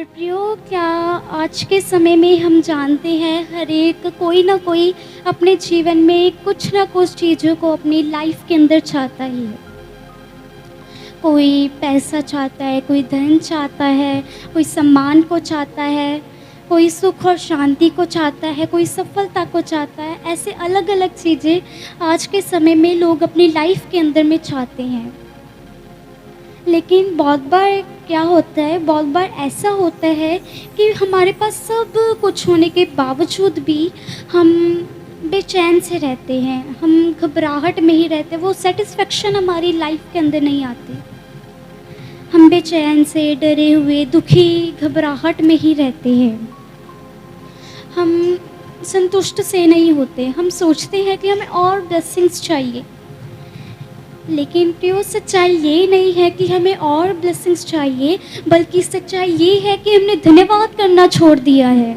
प्रियो, क्या आज के समय में हम जानते हैं हर एक कोई ना कोई अपने जीवन में कुछ ना कुछ चीज़ों को अपनी लाइफ के अंदर चाहता ही है। कोई पैसा चाहता है, कोई धन चाहता है, कोई सम्मान को चाहता है, कोई सुख और शांति को चाहता है, कोई सफलता को चाहता है। ऐसे अलग अलग चीज़ें आज के समय में लोग अपनी लाइफ के अंदर में चाहते हैं। लेकिन बहुत बार क्या होता है, बहुत बार ऐसा होता है कि हमारे पास सब कुछ होने के बावजूद भी हम बेचैन से रहते हैं, हम घबराहट में ही रहते हैं, वो सेटिस्फेक्शन हमारी लाइफ के अंदर नहीं आती। हम बेचैन से, डरे हुए, दुखी, घबराहट में ही रहते हैं। हम संतुष्ट से नहीं होते, हम सोचते हैं कि हमें और ब्लेसिंग्स चाहिए। लेकिन प्रियो, सच्चाई ये नहीं है कि हमें और ब्लेसिंग्स चाहिए, बल्कि सच्चाई ये है कि हमने धन्यवाद करना छोड़ दिया है।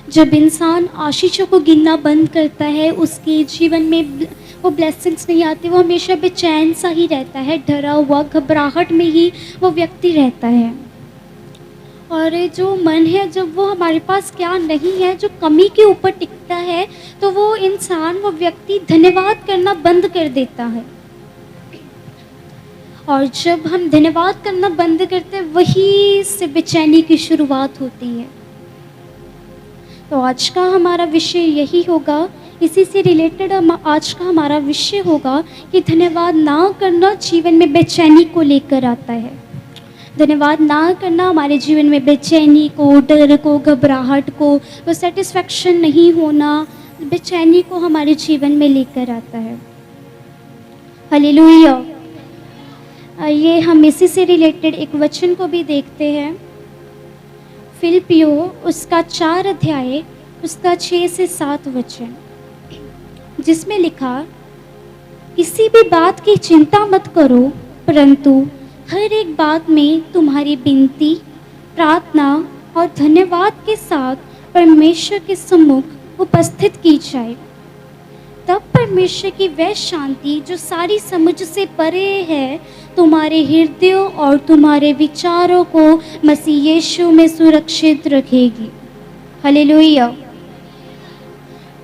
जब इंसान आशीषों को गिनना बंद करता है, उसके जीवन में वो ब्लेसिंग्स नहीं आती, वो हमेशा बेचैन सा ही रहता है, डरा हुआ, घबराहट में ही वो व्यक्ति रहता है। और जो मन है, जब वो हमारे पास क्या नहीं है, जो कमी के ऊपर टिकता है, तो वो इंसान, वो व्यक्ति धन्यवाद करना बंद कर देता है। और जब हम धन्यवाद करना बंद करते हैं, वहीं से बेचैनी की शुरुआत होती है। तो आज का हमारा विषय यही होगा, इसी से रिलेटेड आज का हमारा विषय होगा कि धन्यवाद ना करना जीवन में बेचैनी को लेकर आता है। धन्यवाद ना करना हमारे जीवन में बेचैनी को, डर को, घबराहट को, वो सेटिस्फेक्शन नहीं होना, बेचैनी को हमारे जीवन में लेकर आता है। हालेलुया। आइए हम इसी से रिलेटेड एक वचन को भी देखते हैं। फिलिपियो उसका 4 अध्याय, उसका 6 से 7 वचन, जिसमें लिखा, किसी भी बात की चिंता मत करो, परंतु हर एक बात में तुम्हारी विनती, प्रार्थना और धन्यवाद के साथ परमेश्वर के सम्मुख उपस्थित की जाए। तब परमेश्वर की वह शांति जो सारी समझ से परे है, तुम्हारे हृदयों और तुम्हारे विचारों को मसीह यीशु में सुरक्षित रखेगी। हालेलुया।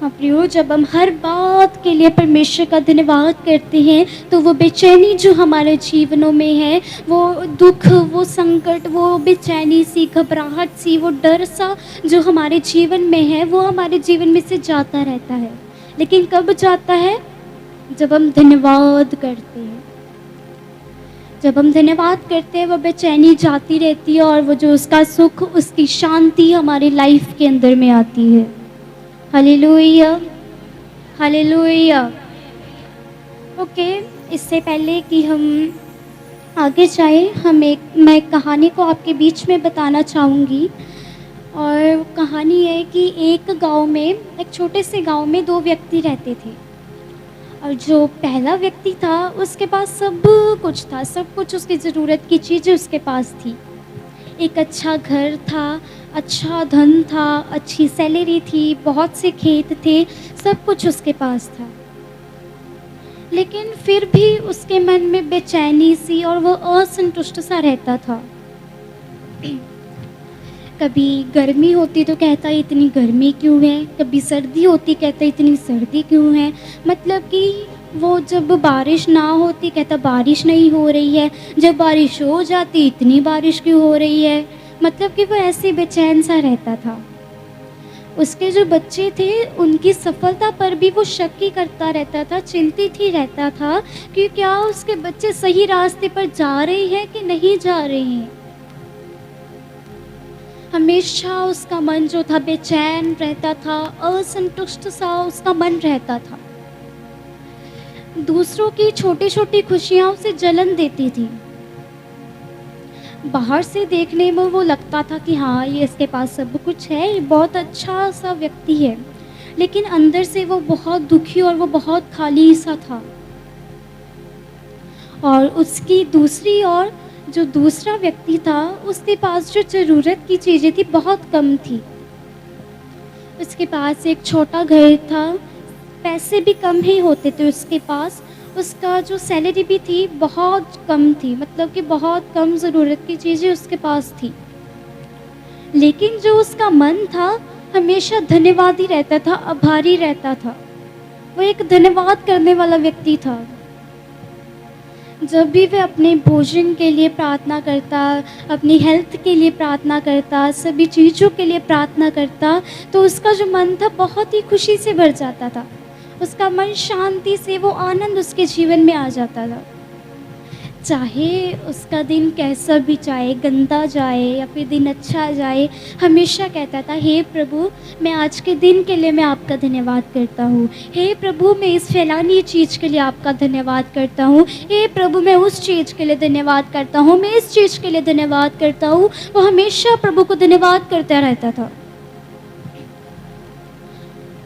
हाँ प्रियो, जब हम हर बात के लिए परमेश्वर का धन्यवाद करते हैं, तो वो बेचैनी जो हमारे जीवनों में है, वो दुख, वो संकट, वो बेचैनी सी, घबराहट सी, वो डर सा जो हमारे जीवन में है, वो हमारे जीवन में से जाता रहता है। लेकिन कब जाता है? जब हम धन्यवाद करते हैं। जब हम धन्यवाद करते हैं, वो बेचैनी जाती रहती है और वो जो उसका सुख, उसकी शांति हमारी लाइफ के अंदर में आती है। Hallelujah, hallelujah. ओके, इससे पहले कि हम आगे जाएं, मैं एक कहानी को आपके बीच में बताना चाहूँगी। और कहानी है कि एक गांव में, एक छोटे से गांव में 2 व्यक्ति रहते थे। और जो पहला व्यक्ति था, उसके पास सब कुछ था, सब कुछ उसकी ज़रूरत की चीज़ें उसके पास थी। एक अच्छा घर था, अच्छा धन था, अच्छी सैलरी थी, बहुत से खेत थे, सब कुछ उसके पास था। लेकिन फिर भी उसके मन में बेचैनी सी और वो असंतुष्ट सा रहता था। कभी गर्मी होती तो कहता इतनी गर्मी क्यों है, कभी सर्दी होती कहता इतनी सर्दी क्यों है। मतलब कि वो जब बारिश ना होती कहता बारिश नहीं हो रही है, जब बारिश हो जाती इतनी बारिश क्यों हो रही है। मतलब कि वो ऐसे बेचैन सा रहता था। उसके जो बच्चे थे, उनकी सफलता पर भी वो शक ही करता रहता था, चिंतित ही रहता था कि क्या उसके बच्चे सही रास्ते पर जा रहे हैं कि नहीं जा रहे हैं। हमेशा उसका मन जो था बेचैन रहता था, असंतुष्ट सा उसका मन रहता था। दूसरों की छोटी छोटी खुशियां उसे जलन देती थी। बाहर से देखने में वो लगता था कि हाँ, ये इसके पास सब कुछ है, ये बहुत अच्छा सा व्यक्ति है। लेकिन अंदर से वो बहुत दुखी और वो बहुत खाली सा था। और उसकी दूसरी ओर जो दूसरा व्यक्ति था, उसके पास जो ज़रूरत की चीज़ें थी बहुत कम थी। उसके पास एक छोटा घर था, पैसे भी कम ही होते थे उसके पास, उसका जो सैलरी भी थी बहुत कम थी, मतलब कि बहुत कम ज़रूरत की चीज़ें उसके पास थी। लेकिन जो उसका मन था हमेशा धन्यवादी रहता था, आभारी रहता था। वो एक धन्यवाद करने वाला व्यक्ति था। जब भी वह अपने भोजन के लिए प्रार्थना करता, अपनी हेल्थ के लिए प्रार्थना करता, सभी चीज़ों के लिए प्रार्थना करता, तो उसका जो मन था बहुत ही खुशी से भर जाता था। उसका मन शांति से, वो आनंद उसके जीवन में आ जाता था। चाहे उसका दिन कैसा भी जाए, गंदा जाए या फिर दिन अच्छा जाए, हमेशा कहता था, हे प्रभु, मैं आज के दिन के लिए मैं आपका धन्यवाद करता हूँ। हे प्रभु, मैं इस फैलानी चीज़ के लिए आपका धन्यवाद करता हूँ। हे प्रभु, मैं उस चीज़ के लिए धन्यवाद करता हूँ, मैं इस चीज़ के लिए धन्यवाद करता हूँ। वो हमेशा प्रभु को धन्यवाद करता रहता था।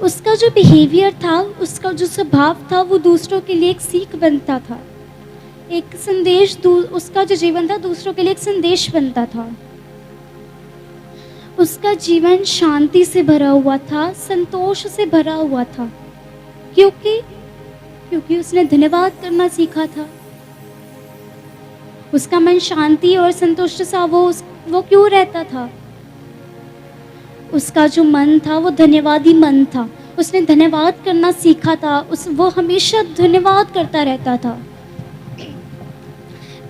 उसका जो बिहेवियर था, उसका जो स्वभाव था, वो दूसरों के लिए एक सीख बनता था, एक संदेश। उसका जो जीवन था दूसरों के लिए एक संदेश बनता था। उसका जीवन शांति से भरा हुआ था, संतोष से भरा हुआ था, क्योंकि उसने धन्यवाद करना सीखा था। उसका मन शांति और संतुष्ट सा वो क्यों रहता था? उसका जो मन था वो धन्यवादी मन था। उसने धन्यवाद करना सीखा था। वो हमेशा धन्यवाद करता रहता था।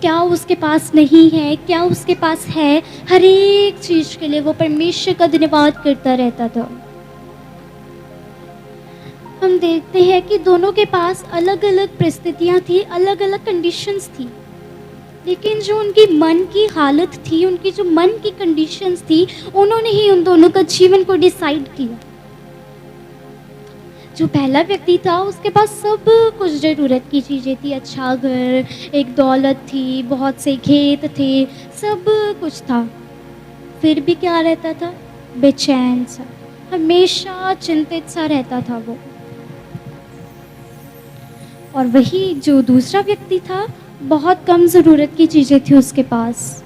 क्या उसके पास नहीं है, क्या उसके पास है, हर एक चीज़ के लिए वो परमेश्वर का धन्यवाद करता रहता था। हम देखते हैं कि दोनों के पास अलग अलग परिस्थितियाँ थी, अलग अलग कंडीशंस थी, लेकिन जो उनकी मन की हालत थी, उनकी जो मन की कंडीशंस थी, उन्होंने ही उन दोनों का जीवन को डिसाइड किया। जो पहला व्यक्ति था उसके पास सब कुछ ज़रूरत की चीज़ें थी, अच्छा घर, एक दौलत थी, बहुत से खेत थे, सब कुछ था, फिर भी क्या रहता था? बेचैन सा, हमेशा चिंतित सा रहता था वो। और वही जो दूसरा व्यक्ति था, बहुत कम ज़रूरत की चीज़ें थी उसके पास,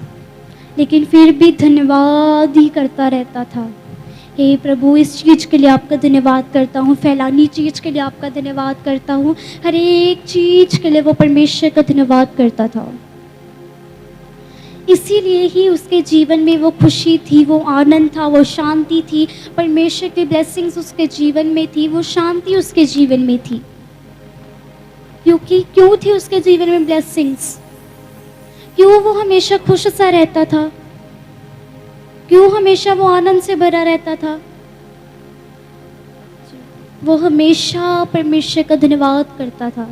लेकिन फिर भी धन्यवाद ही करता रहता था। हे प्रभु, इस चीज़ के लिए आपका धन्यवाद करता हूँ, फैलानी चीज़ के लिए आपका धन्यवाद करता हूँ, हर एक चीज़ के लिए वो परमेश्वर का धन्यवाद करता था। इसीलिए ही उसके जीवन में वो खुशी थी, वो आनंद था, वो शांति थी, परमेश्वर की ब्लेसिंग्स उसके जीवन में थी, वो शांति उसके जीवन में थी। क्यों थी उसके जीवन में ब्लेसिंग्स? क्यों वो हमेशा खुश सा रहता था? क्यों हमेशा वो आनंद से भरा रहता था? वो हमेशा परमेश्वर का धन्यवाद करता था।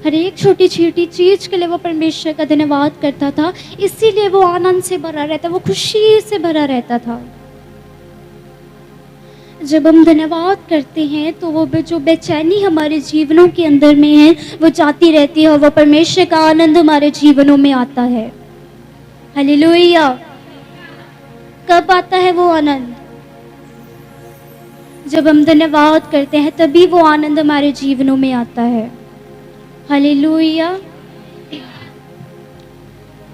हर एक छोटी छोटी चीज़ के लिए वो परमेश्वर का धन्यवाद करता था, इसीलिए वो आनंद से भरा रहता, वो खुशी से भरा रहता था। जब हम धन्यवाद करते हैं तो वो जो बेचैनी हमारे जीवनों के अंदर में है वो जाती रहती है, और वो परमेश्वर का आनंद हमारे जीवनों में आता है। हालेलुया। कब आता है वो आनंद? जब हम धन्यवाद करते हैं तभी वो आनंद हमारे जीवनों में आता है। हालेलुया।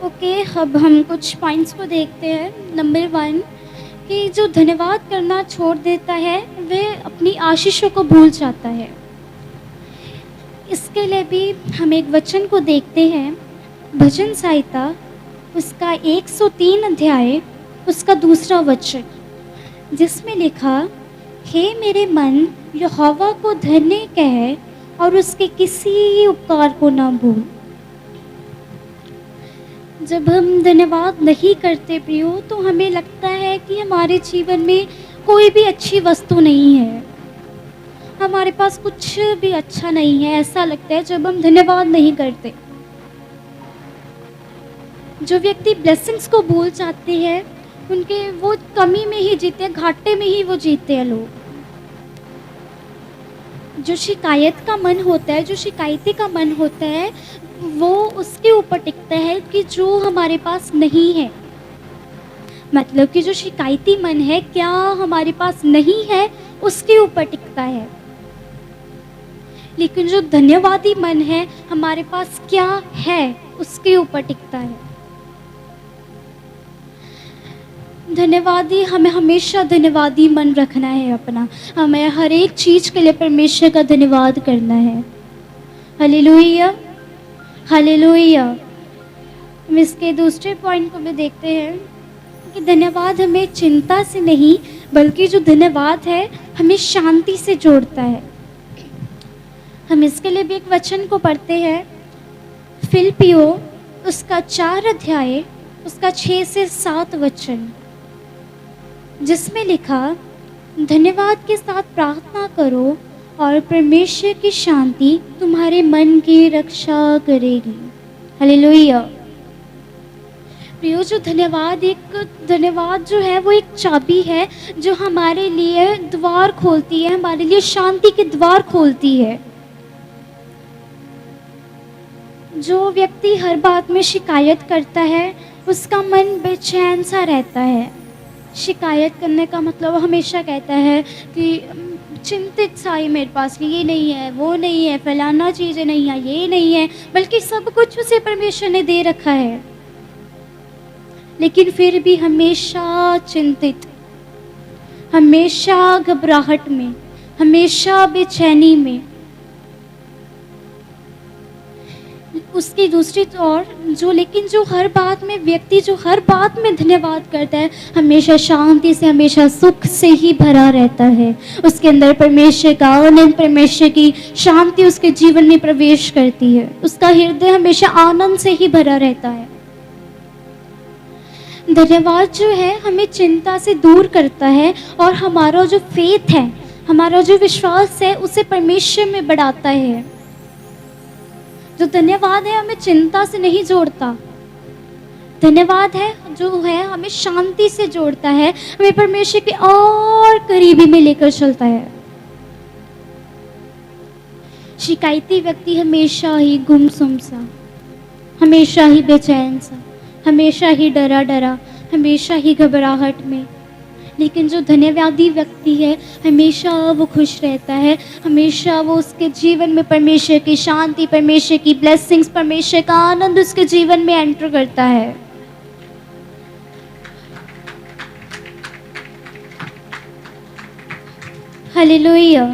ओके, अब हम कुछ पॉइंट्स को देखते हैं। नंबर 1 कि जो धन्यवाद करना छोड़ देता है वह अपनी आशीषों को भूल जाता है। इसके लिए भी हम एक वचन को देखते हैं, भजन संहिता उसका 103 अध्याय उसका 2 वचन, जिसमें लिखा, हे मेरे मन, यहोवा को धन्य कह और उसके किसी उपकार को ना भूल। जब हम धन्यवाद नहीं करते प्रियो, तो हमें लगता है कि हमारे जीवन में कोई भी अच्छी वस्तु नहीं है, हमारे पास कुछ भी अच्छा नहीं है, ऐसा लगता है जब हम धन्यवाद नहीं करते। जो व्यक्ति ब्लेसिंग्स को भूल जाते हैं, उनके वो कमी में ही जीते हैं, घाटे में ही वो जीते हैं लोग। जो शिकायत का मन होता है, जो शिकायती का मन होता है, वो उसके ऊपर टिकता है कि जो हमारे पास नहीं है। मतलब कि जो शिकायती मन है, क्या हमारे पास नहीं है, उसके ऊपर टिकता है। लेकिन जो धन्यवादी मन है, हमारे पास क्या है, उसके ऊपर टिकता है। धन्यवादी, हमें हमेशा धन्यवादी मन रखना है अपना, हमें हर एक चीज़ के लिए परमेश्वर का धन्यवाद करना है। हालेलुया। हालेलुया। हम इसके दूसरे पॉइंट को भी देखते हैं कि धन्यवाद हमें चिंता से नहीं बल्कि जो धन्यवाद है हमें शांति से जोड़ता है। हम इसके लिए भी एक वचन को पढ़ते हैं, फिलिप्पियों उसका 4 अध्याय उसका 6 से 7 वचन, जिसमें लिखा, धन्यवाद के साथ प्रार्थना करो और परमेश्वर की शांति तुम्हारे मन की रक्षा करेगी। हालेलुया। प्रियो, जो धन्यवाद जो है वो एक चाबी है जो हमारे लिए द्वार खोलती है, हमारे लिए शांति के द्वार खोलती है। जो व्यक्ति हर बात में शिकायत करता है उसका मन बेचैन सा रहता है। शिकायत करने का मतलब हमेशा कहता है कि चिंतित सा ही, मेरे पास ये नहीं है, वो नहीं है, फलाना चीज़ें नहीं है, ये नहीं है, बल्कि सब कुछ उसे परमेश्वर ने दे रखा है, लेकिन फिर भी हमेशा चिंतित, हमेशा घबराहट में, हमेशा बेचैनी में। उसकी दूसरी ओर जो हर बात में धन्यवाद करता है, हमेशा शांति से, हमेशा सुख से ही भरा रहता है। उसके अंदर परमेश्वर का आनंद, परमेश्वर की शांति उसके जीवन में प्रवेश करती है। उसका हृदय हमेशा आनंद से ही भरा रहता है। धन्यवाद जो है हमें चिंता से दूर करता है और हमारा जो फेथ है, हमारा जो विश्वास है, उसे परमेश्वर में बढ़ाता है। जो धन्यवाद है हमें चिंता से नहीं जोड़ता, धन्यवाद है जो है हमें शांति से जोड़ता है, हमें परमेश्वर के और करीबी में लेकर चलता है। शिकायती व्यक्ति हमेशा ही गुमसुम सा, हमेशा ही बेचैन सा, हमेशा ही डरा डरा, हमेशा ही घबराहट में। लेकिन जो धन्यवादी व्यक्ति है हमेशा वो खुश रहता है, हमेशा वो उसके जीवन में परमेश्वर की शांति, परमेश्वर की ब्लेसिंग्स, परमेश्वर का आनंद उसके जीवन में एंटर करता है। हालेलुया।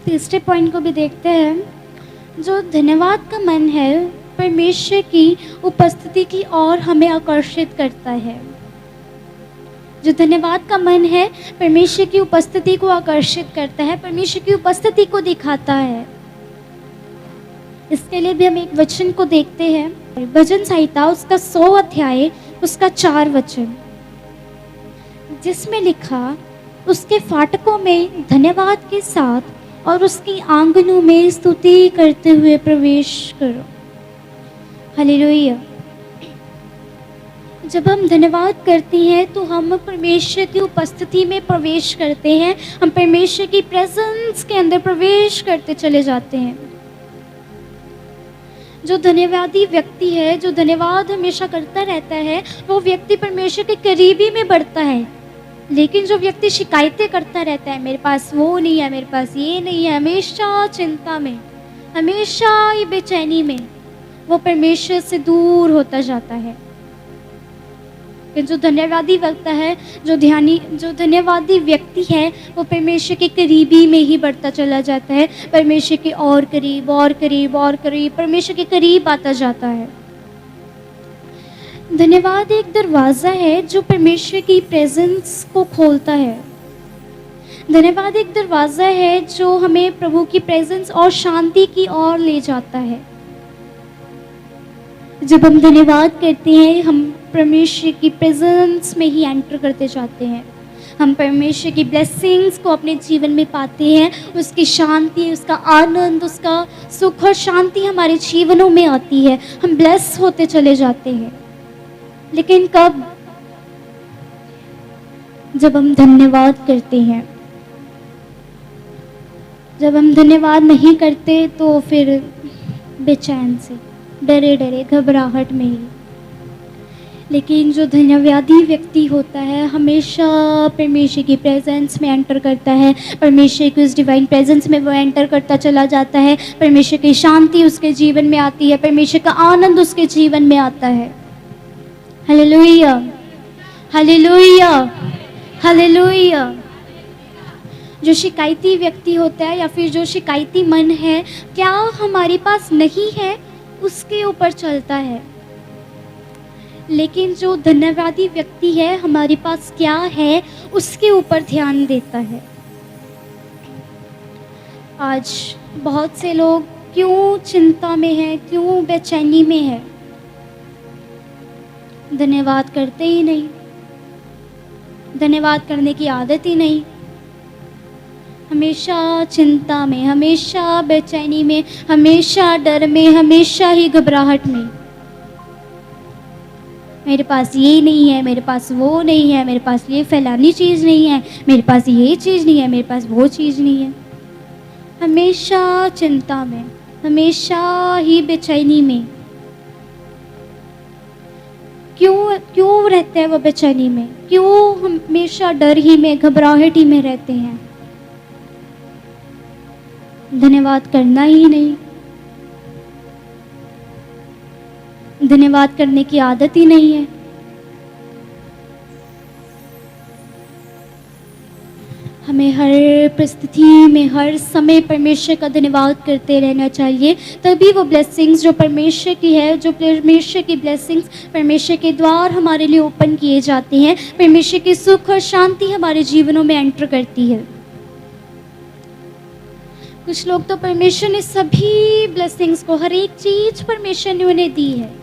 तीसरे पॉइंट को भी देखते हैं। जो धन्यवाद का मन है परमेश्वर की उपस्थिति की ओर हमें आकर्षित करता है। जो धन्यवाद का मन है परमेश्वर की उपस्थिति को आकर्षित करता है, परमेश्वर की उपस्थिति को दिखाता है। इसके लिए भी हम एक वचन को देखते हैं, भजन संहिता उसका 100 अध्याय उसका 4 वचन, जिसमें लिखा, उसके फाटकों में धन्यवाद के साथ और उसकी आंगनों में स्तुति करते हुए प्रवेश करो। हालेलुया। जब हम धन्यवाद करते हैं तो हम परमेश्वर की उपस्थिति में प्रवेश करते हैं, हम परमेश्वर की प्रेजेंस के अंदर प्रवेश करते चले जाते हैं। जो धन्यवादी व्यक्ति है, जो धन्यवाद हमेशा करता रहता है, वो व्यक्ति परमेश्वर के करीबी में बढ़ता है। लेकिन जो व्यक्ति शिकायतें करता रहता है, मेरे पास वो नहीं है, मेरे पास ये नहीं है, हमेशा चिंता में, हमेशा ये बेचैनी में, वो परमेश्वर से दूर होता जाता है। जो धन्यवादी व्यक्ति है, जो धन्यवादी व्यक्ति है, वो परमेश्वर के करीबी में ही बढ़ता चला जाता है, परमेश्वर के और करीब और करीब और करीब, परमेश्वर के करीब आता जाता है। धन्यवाद एक दरवाज़ा है जो परमेश्वर की प्रेजेंस को खोलता है। धन्यवाद एक दरवाज़ा है जो हमें प्रभु की प्रेजेंस और शांति की ओर ले जाता है। जब हम धन्यवाद करते हैं, हम परमेश्वर की प्रेजेंस में ही एंटर करते जाते हैं। हम परमेश्वर की ब्लेसिंग्स को अपने जीवन में पाते हैं, उसकी शांति, उसका आनंद, उसका सुख और शांति हमारे जीवनों में आती है, हम ब्लेस होते चले जाते हैं। लेकिन कब? जब हम धन्यवाद करते हैं। जब हम धन्यवाद नहीं करते तो फिर बेचैन से, डरे डरे, घबराहट में ही। लेकिन जो धन्यवादी व्यक्ति होता है हमेशा परमेश्वर की प्रेजेंस में एंटर करता है, परमेश्वर की उस डिवाइन प्रेजेंस में वो एंटर करता चला जाता है, परमेश्वर की शांति उसके जीवन में आती है, परमेश्वर का आनंद उसके जीवन में आता है। Hallelujah, hallelujah, hallelujah. जो शिकायती व्यक्ति होता है या फिर जो शिकायती मन है, क्या हमारे पास नहीं है उसके ऊपर चलता है। लेकिन जो धन्यवादी व्यक्ति है, हमारे पास क्या है उसके ऊपर ध्यान देता है। आज बहुत से लोग क्यों चिंता में हैं, क्यों बेचैनी में है? धन्यवाद करते ही नहीं, धन्यवाद करने की आदत ही नहीं। हमेशा चिंता में, हमेशा बेचैनी में, हमेशा डर में, हमेशा ही घबराहट में। मेरे पास ये नहीं है, मेरे पास वो नहीं है, मेरे पास ये फलानी चीज़ नहीं है, मेरे पास ये चीज़ नहीं है, मेरे पास वो चीज़ नहीं है। हमेशा चिंता में, हमेशा ही बेचैनी में। क्यों रहते हैं वो बेचैनी में? क्यों हमेशा डर ही में, घबराहट ही में रहते हैं? धन्यवाद करना ही नहीं, धन्यवाद करने की आदत ही नहीं है। हमें हर परिस्थिति में, हर समय परमेश्वर का धन्यवाद करते रहना चाहिए। तभी वो ब्लेसिंग्स जो परमेश्वर की है, जो परमेश्वर की ब्लेसिंग्स, परमेश्वर के द्वार हमारे लिए ओपन किए जाते हैं, परमेश्वर की सुख और शांति हमारे जीवनों में एंटर करती है। कुछ लोग तो परमेश्वर ने सभी ब्लेसिंग्स को, हर एक चीज़ परमेश्वर ने उन्हें दी है,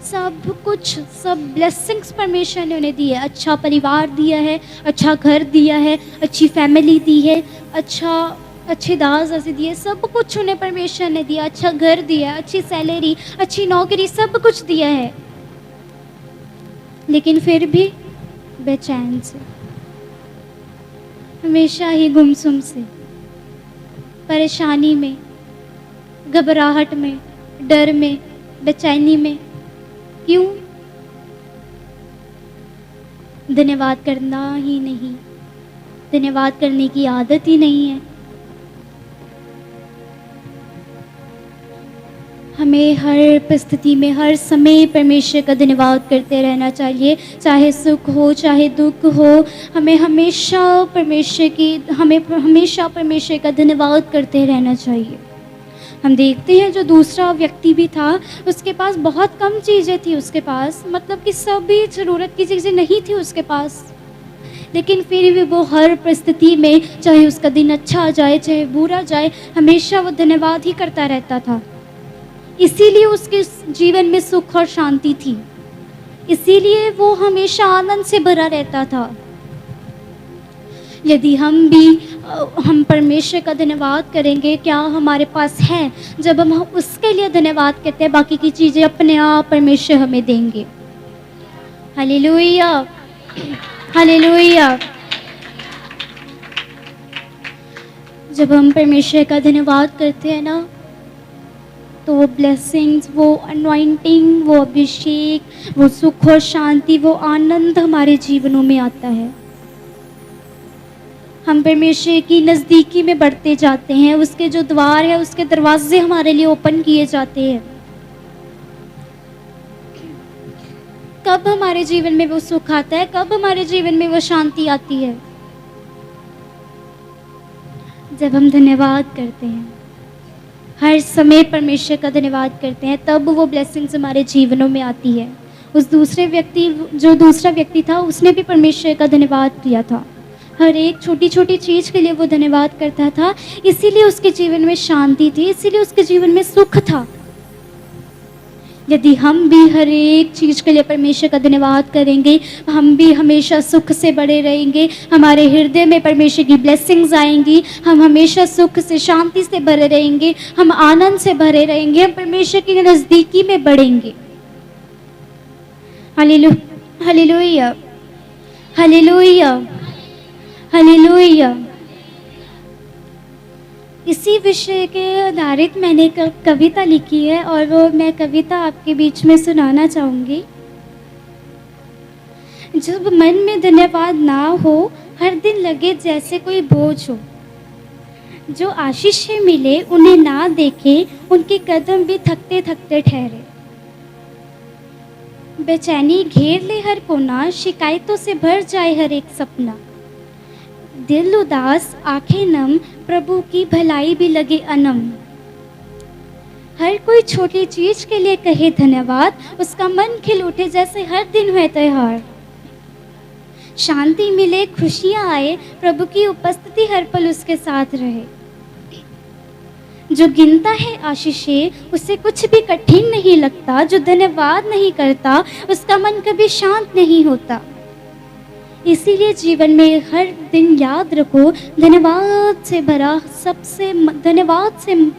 सब कुछ, सब ब्लेसिंग्स परमेश्वर ने उन्हें दी है। अच्छा परिवार दिया है, अच्छा घर दिया है, अच्छी फैमिली दी है, अच्छे दास ऐसे दिए, सब कुछ उन्हें परमेश्वर ने दिया। अच्छा घर दिया, अच्छी सैलरी, अच्छी नौकरी, सब कुछ दिया है। लेकिन फिर भी बेचैन से, हमेशा ही गुमसुम से, परेशानी में, घबराहट में, डर में, बेचैनी में। क्यों? धन्यवाद करना ही नहीं, धन्यवाद करने की आदत ही नहीं है। हमें हर परिस्थिति में, हर समय परमेश्वर का धन्यवाद करते रहना चाहिए। चाहे सुख हो, चाहे दुख हो, हमें हमेशा परमेश्वर का धन्यवाद करते रहना चाहिए। हम देखते हैं जो दूसरा व्यक्ति भी था, उसके पास बहुत कम चीज़ें थी, उसके पास मतलब कि सभी ज़रूरत की चीज़ें नहीं थी उसके पास, लेकिन फिर भी वो हर परिस्थिति में, चाहे उसका दिन अच्छा जाए चाहे बुरा जाए, हमेशा वो धन्यवाद ही करता रहता था। इसीलिए उसके जीवन में सुख और शांति थी, इसीलिए वो हमेशा आनंद से भरा रहता था। यदि हम परमेश्वर का धन्यवाद करेंगे, क्या हमारे पास है, जब हम उसके लिए धन्यवाद कहते हैं, बाकी की चीज़ें अपने आप परमेश्वर हमें देंगे। Hallelujah, hallelujah. जब हम परमेश्वर का धन्यवाद करते हैं ना, तो वो ब्लेसिंग्स, वो अनॉइंटिंग, वो अभिषेक, वो सुख और शांति, वो आनंद हमारे जीवनों में आता है। हम परमेश्वर की नज़दीकी में बढ़ते जाते हैं, उसके जो द्वार है, उसके दरवाजे हमारे लिए ओपन किए जाते हैं। कब हमारे जीवन में वो सुख आता है, कब हमारे जीवन में वो शांति आती है? जब हम धन्यवाद करते हैं, हर समय परमेश्वर का धन्यवाद करते हैं, तब वो ब्लेसिंग्स हमारे जीवनों में आती है। जो दूसरा व्यक्ति था, उसने भी परमेश्वर का धन्यवाद किया था। हर एक छोटी छोटी चीज़ के लिए वो धन्यवाद करता था, इसीलिए उसके जीवन में शांति थी, इसीलिए उसके जीवन में सुख था। यदि हम भी हर एक चीज़ के लिए परमेश्वर का धन्यवाद करेंगे, हम भी हमेशा सुख से बड़े रहेंगे, हमारे हृदय में परमेश्वर की ब्लेसिंग्स आएंगी, हम हमेशा सुख से, शांति से भरे रहेंगे, हम आनंद से भरे रहेंगे, हम परमेश्वर की नज़दीकी में बढ़ेंगे। Hallelujah, hallelujah, hallelujah. इसी विषय के आधारित मैंने कविता लिखी है, और वो मैं कविता आपके बीच में सुनाना चाहूँगी। जब मन में धन्यवाद ना हो, हर दिन लगे जैसे कोई बोझ हो, जो आशीषें मिले उन्हें ना देखे, उनके कदम भी थकते थकते ठहरे। बेचैनी घेर ले हर कोना, शिकायतों से भर जाए हर एक सपना। दिल उदास, आंखें नम, प्रभु की भलाई भी लगे अनम। हर कोई छोटी चीज के लिए कहे धन्यवाद, उसका मन खिल उठे जैसे हर दिन हुए त्योहार। शांति मिले, खुशियाँ आए, प्रभु की उपस्थिति हर पल उसके साथ रहे। जो गिनता है आशीषें, उसे कुछ भी कठिन नहीं लगता। जो धन्यवाद नहीं करता, उसका मन कभी शांत नहीं होता। इसीलिए जीवन में हर दिन याद रखो, धन्यवाद से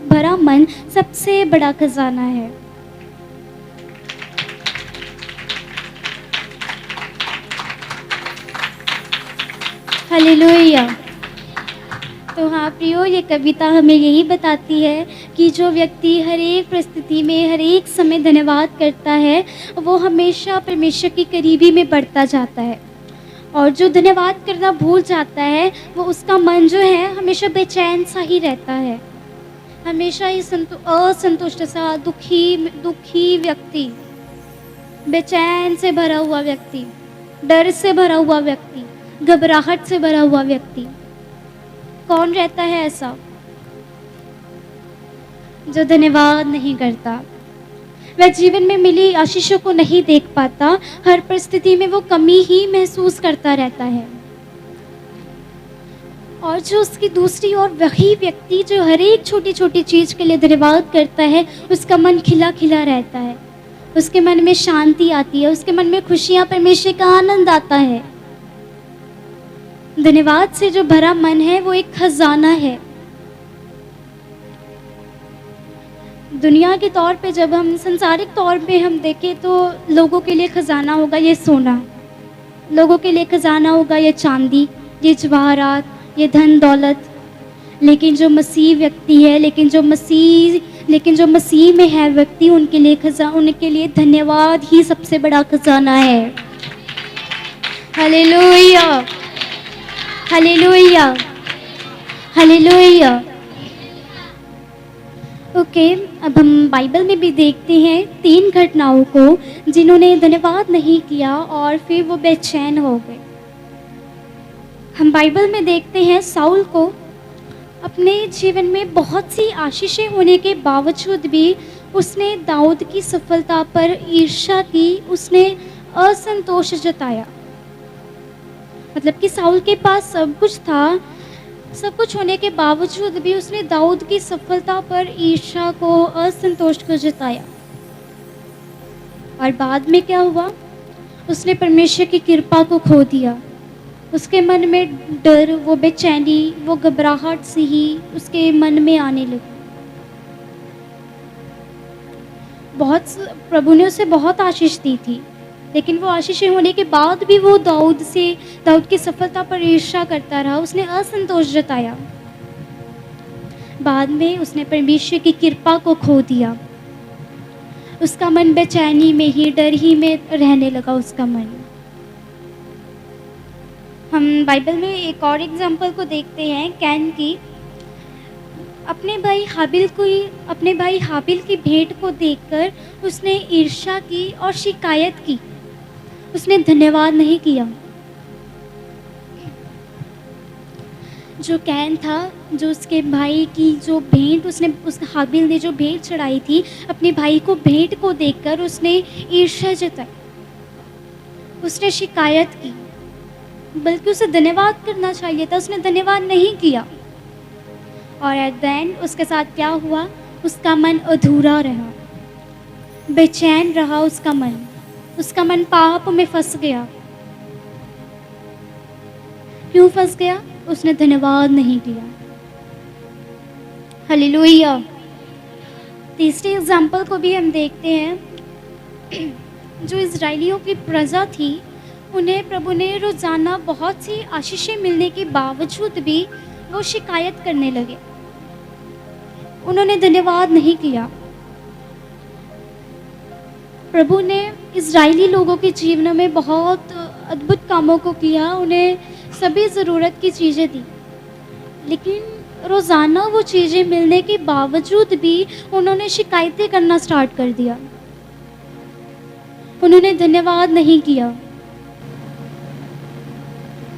भरा मन सबसे बड़ा खजाना है। हालेलुया। तो हाँ प्रियो, ये कविता हमें यही बताती है कि जो व्यक्ति हर एक परिस्थिति में, हर एक समय धन्यवाद करता है, वो हमेशा परमेश्वर की करीबी में बढ़ता जाता है। और जो धन्यवाद करना भूल जाता है, वो उसका मन जो है हमेशा बेचैन सा ही रहता है, हमेशा ही असंतुष्ट सा, दुखी व्यक्ति, बेचैन से भरा हुआ व्यक्ति, डर से भरा हुआ व्यक्ति, घबराहट से भरा हुआ व्यक्ति। कौन रहता है ऐसा? जो धन्यवाद नहीं करता। वह जीवन में मिली आशीषों को नहीं देख पाता, हर परिस्थिति में वो कमी ही महसूस करता रहता है। और जो उसकी दूसरी ओर वही व्यक्ति जो हर एक छोटी छोटी चीज के लिए धन्यवाद करता है, उसका मन खिला खिला रहता है, उसके मन में शांति आती है, उसके मन में खुशियां, परमेश्वर का आनंद आता है। धन्यवाद से जो भरा मन है वो एक खजाना है। दुनिया के तौर पे जब हम संसारिक तौर पे हम देखें तो लोगों के लिए खजाना होगा ये सोना, लोगों के लिए खजाना होगा ये चांदी, ये जवाहरात, ये धन दौलत। लेकिन जो मसीह व्यक्ति है, लेकिन जो मसीह में है व्यक्ति, उनके लिए धन्यवाद ही सबसे बड़ा खजाना है। Hallelujah, hallelujah, hallelujah. ओके, अब हम बाइबल में भी देखते हैं 3 घटनाओं को जिन्होंने धन्यवाद नहीं किया और फिर वो बेचैन हो गए। हम बाइबल में देखते हैं साउल को अपने जीवन में बहुत सी आशीषें होने के बावजूद भी उसने दाऊद की सफलता पर ईर्ष्या की, उसने असंतोष जताया। मतलब कि साउल के पास सब कुछ था, सब कुछ होने के बावजूद भी उसने दाऊद की सफलता पर ईर्ष्या को, असंतोष को जताया। और बाद में क्या हुआ? उसने परमेश्वर की कृपा को खो दिया। उसके मन में डर, वो बेचैनी, वो घबराहट सी ही उसके मन में आने लगी। प्रभु ने उसे बहुत आशीष दी थी, लेकिन वो आशीषें होने के बाद भी वो दाऊद की सफलता पर ईर्ष्या करता रहा, उसने असंतोष जताया। बाद में उसने परमेश्वर की कृपा को खो दिया। उसका मन बेचैनी में ही, डर ही में रहने लगा उसका मन। हम बाइबल में एक और एग्जाम्पल को देखते हैं कैन की। अपने भाई हाबिल की भेंट को देखकर उसने ईर्ष्या की और शिकायत की, उसने धन्यवाद नहीं किया। जो कैन था, जो उसके भाई की जो भेंट उस हाबिल ने जो भेंट चढ़ाई थी, अपने भाई को भेंट को देखकर उसने ईर्ष्या जताई, उसने शिकायत की। बल्कि उसे धन्यवाद करना चाहिए था, उसने धन्यवाद नहीं किया। और एट द एंड उसके साथ क्या हुआ? उसका मन अधूरा रहा, बेचैन रहा उसका मन पाप में फंस गया। क्यों फंस गया? उसने धन्यवाद नहीं किया। हालेलुया। तीसरे एग्जाम्पल को भी हम देखते हैं। जो इजराइलियों की प्रजा थी, उन्हें प्रभु ने रोज़ाना बहुत सी आशीषें मिलने के बावजूद भी वो शिकायत करने लगे, उन्होंने धन्यवाद नहीं किया। प्रभु ने इजरायली लोगों के जीवन में बहुत अद्भुत कामों को किया, उन्हें सभी ज़रूरत की चीज़ें दी, लेकिन रोज़ाना वो चीज़ें मिलने के बावजूद भी उन्होंने शिकायतें करना स्टार्ट कर दिया, उन्होंने धन्यवाद नहीं किया।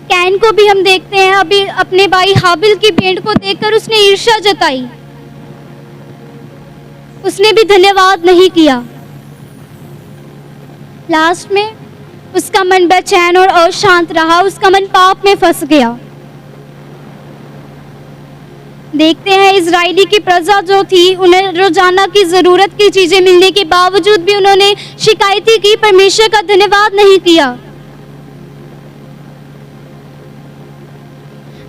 कैन को भी हम देखते हैं, अभी अपने भाई हाबिल की भेंट को देखकर उसने ईर्ष्या जताई, उसने भी धन्यवाद नहीं किया। लास्ट में उसका मन बेचैन और अशांत रहा, उसका मन पाप में फंस गया। देखते हैं इजरायली की प्रजा जो थी, उन्हें रोजाना की ज़रूरत की चीज़ें मिलने के बावजूद भी उन्होंने शिकायतें की, परमेश्वर का धन्यवाद नहीं किया।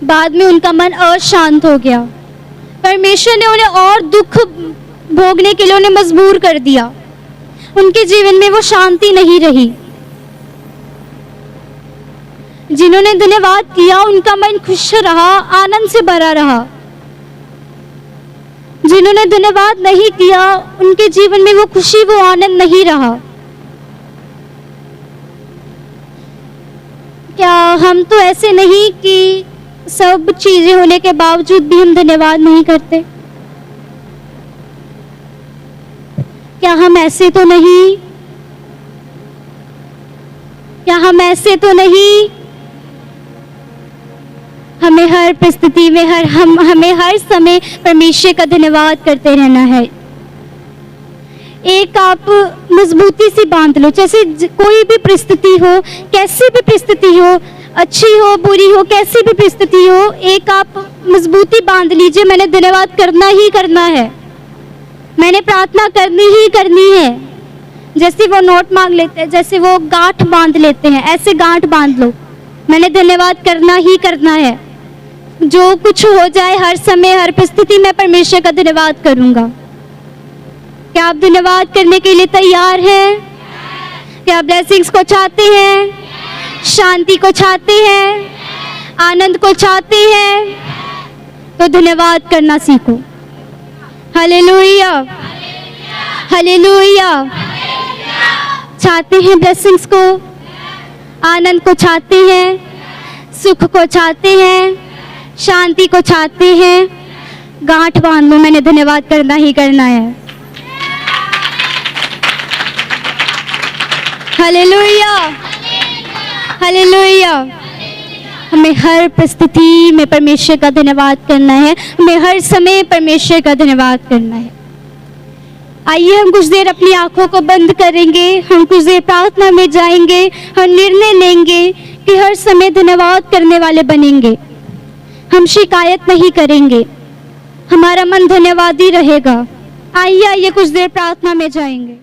बाद में उनका मन अशांत हो गया। परमेश्वर ने उन्हें और दुख भोगने के लिए उन्हें मजबूर कर दिया। उनके जीवन में वो शांति नहीं रही। जिन्होंने धन्यवाद किया उनका मन खुश रहा, आनंद से भरा रहा। जिन्होंने धन्यवाद नहीं किया उनके जीवन में वो खुशी, वो आनंद नहीं रहा। क्या हम तो ऐसे नहीं कि सब चीजें होने के बावजूद भी हम धन्यवाद नहीं करते? क्या हम ऐसे तो नहीं? क्या हम ऐसे तो नहीं? हमें हर परिस्थिति में हमें हर समय परमेश्वर का धन्यवाद करते रहना है। एक आप मजबूती से बांध लो, जैसे कोई भी परिस्थिति हो, कैसी भी परिस्थिति हो, अच्छी हो बुरी हो, कैसी भी परिस्थिति हो, एक आप मजबूती बांध लीजिए, मैंने धन्यवाद करना ही करना है, मैंने प्रार्थना करनी ही करनी है। जैसे वो नोट मांग लेते हैं, जैसे वो गांठ बांध लेते हैं, ऐसे गांठ बांध लो, मैंने धन्यवाद करना ही करना है। जो कुछ हो जाए, हर समय हर परिस्थिति में परमेश्वर का धन्यवाद करूंगा। क्या आप धन्यवाद करने के लिए तैयार हैं? क्या आप ब्लेसिंग्स को चाहते हैं, शांति को चाहते हैं, आनंद को चाहते हैं? तो धन्यवाद करना सीखो। Hallelujah, hallelujah. चाहते हैं ब्लेसिंग्स को, आनंद को चाहते हैं, सुख को चाहते हैं, शांति को चाहते हैं? गांठ बांध लो, मैंने धन्यवाद करना ही करना है। Hallelujah, hallelujah. हमें हर परिस्थिति में परमेश्वर का धन्यवाद करना है, हमें हर समय परमेश्वर का धन्यवाद करना है। आइए हम कुछ देर अपनी आंखों को बंद करेंगे, हम कुछ देर प्रार्थना में जाएंगे, हम निर्णय लेंगे कि हर समय धन्यवाद करने वाले बनेंगे। हम शिकायत नहीं करेंगे, हमारा मन धन्यवादी रहेगा। आइए कुछ देर प्रार्थना में जाएंगे।